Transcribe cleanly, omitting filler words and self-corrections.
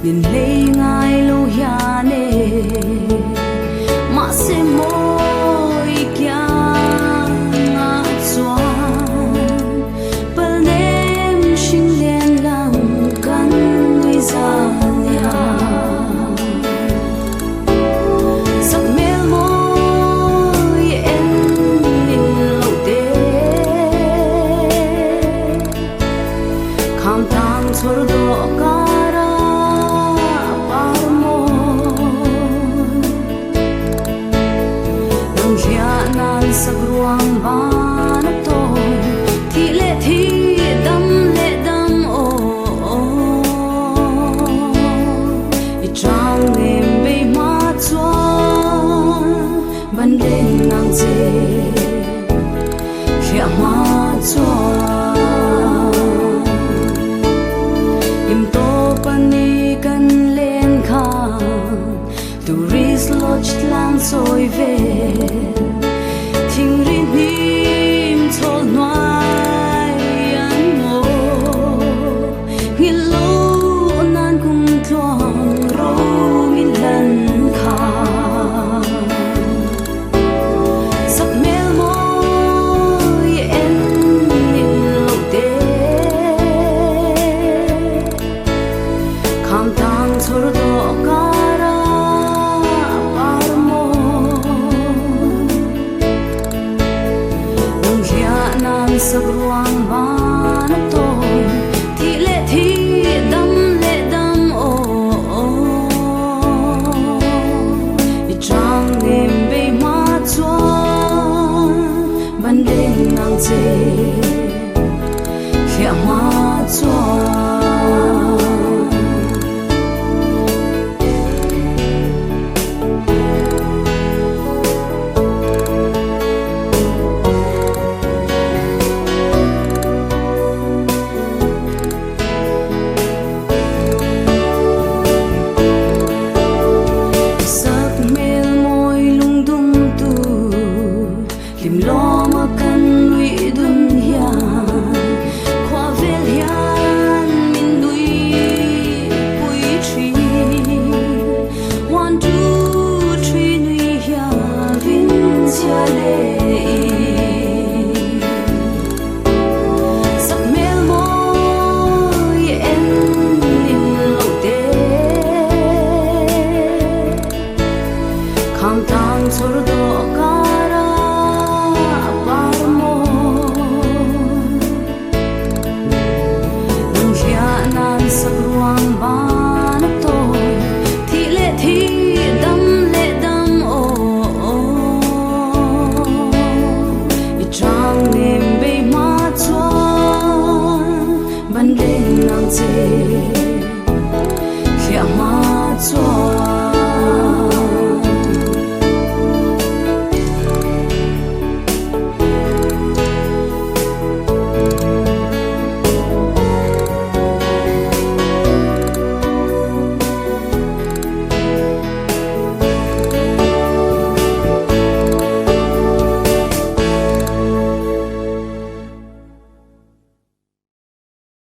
nên lấy ngay lâu ya nè mà sẽ môi kia ngã xoan bờ đêm sinh đèn lòng cắn người già nhà giấc mê môi em nhìn lâu tê khám thang sôi đỏ sắc ruang ban tôi thì lệ đâm ô trang em bay mắt chuan ban đêm nắng dê khẽ mắt chuan im to pani kan lên khang tourist lodge lang soi về thình rin nim thol noai an mo ngil lo nan kum thuang ro min lan kha sak mel moi en nin lo te kham tang chor do kara par mo sắc ruang ban tôi thì lệ đâm ô trang em bay mắt chuan ban đêm nắng dê khẽ mắt chuan lo mà cần lụy dunya khoa vel hian min đuôi bụi tree 1 2 3 nuôi ya vin chia lệ sắc mel môi em nhìn lâu tê khang thang chor do sắc ruang ban tôi thì lệ đâm ô trang em bay mắt chuan ban đêm nắng dê khẽ mắt chuan